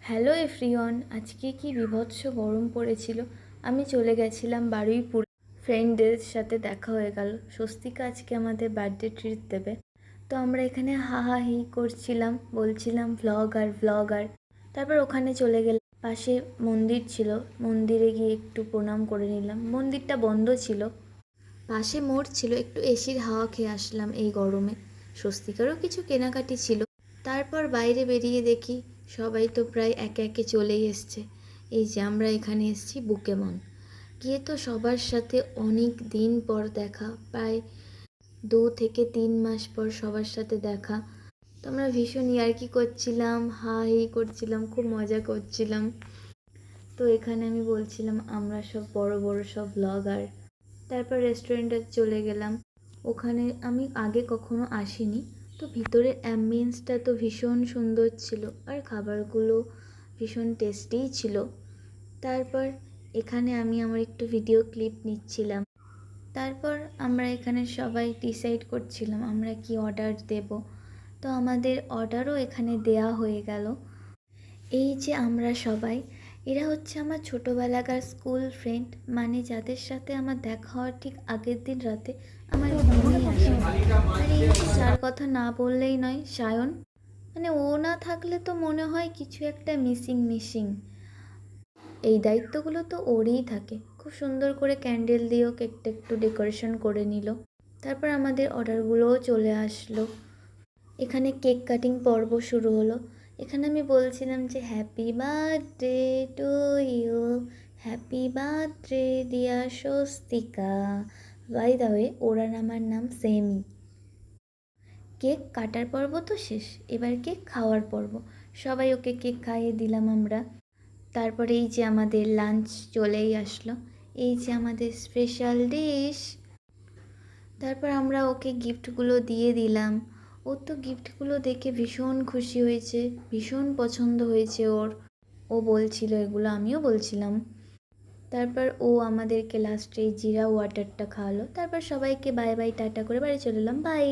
Hello everyone, আজকে কি বিভৎস গরম পড়েছিল। আমি চলে গেছিলাম বারুইপুর। ফ্রেন্ডদের সাথে দেখা হয়ে গেল। স্বস্তিকা আজকে আমাদের বার্থডে ট্রিট দেবে। তো আমরা এখানে হাহাহি করছিলাম, বলছিলাম ভ্লগার ভ্লগার। তারপর ওখানে চলে গেলাম, পাশে মন্দির ছিল, মন্দিরে গিয়ে একটু প্রণাম করে নিলাম। মন্দিরটা বন্ধ ছিল, পাশে মোড় ছিল, একটু এসির হাওয়া খেয়ে আসলাম এই গরমে। স্বস্তিকারও কিছু কেনাকাটি ছিল। তারপর বাইরে বেরিয়ে দেখি সবাই তো প্রায় একে একে চলেই এসছে। এই যে আমরা এখানে এসেছি বুকেমন। গিয়ে তো সবার সাথে অনেক দিন পর দেখা, প্রায় 2 থেকে 3 মাস পর সবার সাথে দেখা। তো আমরা ভীষণ ইয়ার্কি করছিলাম, হা হি করছিলাম, খুব মজা করছিলাম। তো এখানে আমি বলছিলাম আমরা সব বড় বড় সব ব্লগার। তারপর রেস্টুরেন্টে চলে গেলাম। ওখানে আমি আগে কখনো আসিনি, তো ভিতরের অ্যাম্বিয়েন্সটা তো ভীষণ সুন্দর ছিল, আর খাবারগুলো ভীষণ টেস্টিই ছিল। তারপর এখানে আমি আমার একটু ভিডিও ক্লিপ নিচ্ছিলাম। তারপর আমরা এখানে সবাই ডিসাইড করছিলাম আমরা কি অর্ডার দেব। তো আমাদের অর্ডারও এখানে দেয়া হয়ে গেল। এই যে আমরা সবাই, এরা হচ্ছে আমার ছোটোবেলাকার স্কুল ফ্রেন্ড, মানে যাদের সাথে আমার দেখা হওয়ার ঠিক আগের দিন রাতে আমার মনেই আসে। আর এই যে যার কথা না বললেই নয়, সায়ন, মানে ও না থাকলে তো মনে হয় কিছু একটা মিসিং মিসিং। এই দায়িত্বগুলো তো ওরই থাকে। খুব সুন্দর করে ক্যান্ডেল দিয়েও কেকটা একটু ডেকোরেশন করে নিল। তারপর আমাদের অর্ডারগুলোও চলে আসলো। এখানে কেক কাটিং পর্ব শুরু হলো। এখানে আমি বলছিলাম যে happy birthday to you, happy birthday dear Swastika. By the way, ওর আর আমার নাম সেমই। কেক কাটার পর্ব তো শেষ, এবার কেক খাওয়ার পর্ব। সবাই ওকে কেক খাইয়ে দিলাম আমরা। তারপরে এই যে আমাদের লাঞ্চ চলেই আসলো। এই যে আমাদের স্পেশাল ডিশ। তারপর আমরা ওকে গিফটগুলো দিয়ে দিলাম। ও তো গিফটগুলো দেখে ভীষণ খুশি হয়েছে, ভীষণ পছন্দ হয়েছে ওর। ও বলছিল এগুলো, আমিও বলছিলাম। তারপর ও আমাদেরকে লাস্টে জিরা ওয়াটারটা খাওয়ালো। তারপর সবাইকে বাই বাই টাটা করে বাড়ি চলে এলাম। বাই।